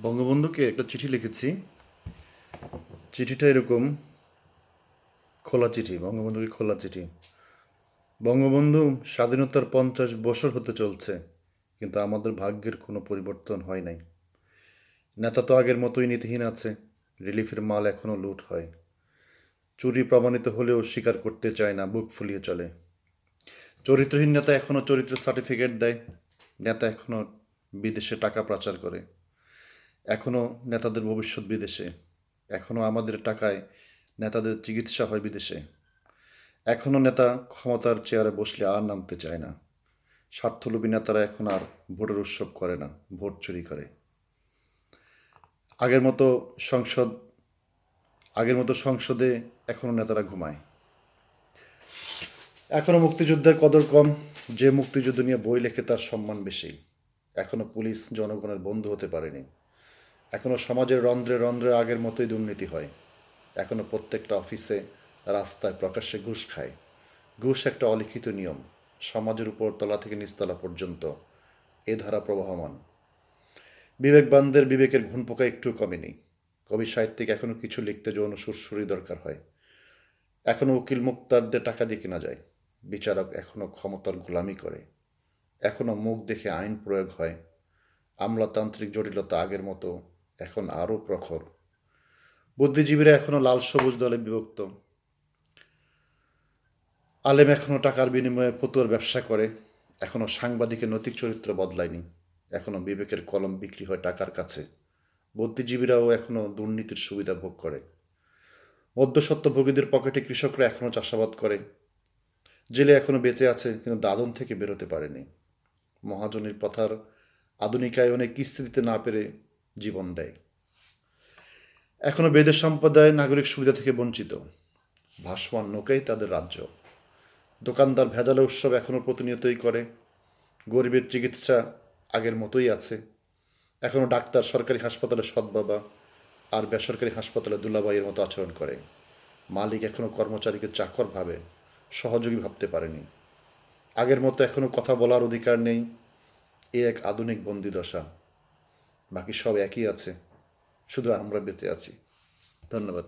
বঙ্গবন্ধুকে একটা চিঠি লিখেছি। চিঠিটা এরকম, খোলা চিঠি, বঙ্গবন্ধুকে খোলা চিঠি। বঙ্গবন্ধু, স্বাধীনতার 50 বছর হতে চলছে, কিন্তু আমাদের ভাগ্যের কোনো পরিবর্তন হয় নাই। নেতা তো আগের মতোই নীতিহীন আছে, রিলিফের মাল এখনও লুট হয়। চুরি প্রমাণিত হলেও স্বীকার করতে চায় না, বুক ফুলিয়ে চলে। চরিত্রহীন নেতা এখনও চরিত্রের সার্টিফিকেট দেয়, নেতা এখনও বিদেশে টাকা পাচার করে, এখনও নেতাদের ভবিষ্যৎ বিদেশে, এখনও আমাদের টাকায় নেতাদের চিকিৎসা হয় বিদেশে, এখনও নেতা ক্ষমতার চেয়ারে বসলে আর নামতে চায় না। স্বার্থলোভী নেতারা এখন আর ভোটের উৎসব করে না, ভোট চুরি করে। আগের মতো সংসদ আগের মতো সংসদে এখনও নেতারা ঘুমায়। এখনও মুক্তিযুদ্ধের কদর কম, যে মুক্তিযুদ্ধ নিয়ে বই লেখে তার সম্মান বেশি। এখনও পুলিশ জনগণের বন্ধু হতে পারেনি। এখনও সমাজের রন্ধ্রে রন্ধ্রে আগের মতোই দুর্নীতি হয়। এখনও প্রত্যেকটা অফিসে, রাস্তায় প্রকাশ্যে ঘুষ খায়। ঘুষ একটা অলিখিত নিয়ম, সমাজের উপর তলা থেকে নিচতলা পর্যন্ত এ ধারা প্রবাহমান। বিবেকবানদের বিবেকের ঘুণ পোকা একটু কমেনি। কবি সাহিত্যিক এখনও কিছু লিখতে যৌন সুরসুরি দরকার হয়। এখনও উকিল মুক্তারদের টাকা দিয়ে কেনা যায়। বিচারক এখনও ক্ষমতার গোলামি করে। এখনও মুখ দেখে আইন প্রয়োগ হয়। আমলাতান্ত্রিক জটিলতা আগের মতো এখন আরও প্রখর। বুদ্ধিজীবীরা এখনও লাল সবুজ দলে বিভক্ত। আলেম এখনও টাকার বিনিময়ে ফতুয়ার ব্যবসা করে। এখনও সাংবাদিকের নৈতিক চরিত্র বদলায়নি। এখনও বিবেকের কলম বিক্রি হয় টাকার কাছে। বুদ্ধিজীবীরাও এখনও দুর্নীতির সুবিধা ভোগ করে। মধ্যস্বত্বভোগীদের পকেটে কৃষকরা এখনও চাষাবাদ করে। জেলে এখনও বেঁচে আছে, কিন্তু দাদন থেকে বেরোতে পারেনি। মহাজনীর প্রথার আধুনিকায়নে কিস্তি দিতে না পেরে জীবন দেয়। এখনও বেদের সম্প্রদায় নাগরিক সুবিধা থেকে বঞ্চিত। ভাসমান নৌকাই তাদের রাজ্য। দোকানদার ভেজালে উৎসব এখনও প্রতিনিয়তই করে। গরিবের চিকিৎসা আগের মতোই আছে। এখনও ডাক্তার সরকারি হাসপাতালে সৎ বাবা, আর বেসরকারি হাসপাতালে দুলাভাইয়ের মতো আচরণ করে। মালিক এখনও কর্মচারীকে চাকর ভাবে, সহযোগী ভাবতে পারেনি। আগের মতো এখনও কথা বলার অধিকার নেই। এ এক আধুনিক বন্দিদশা। বাকি সব একই আছে, শুধু আমরা বেঁচে আছি। ধন্যবাদ।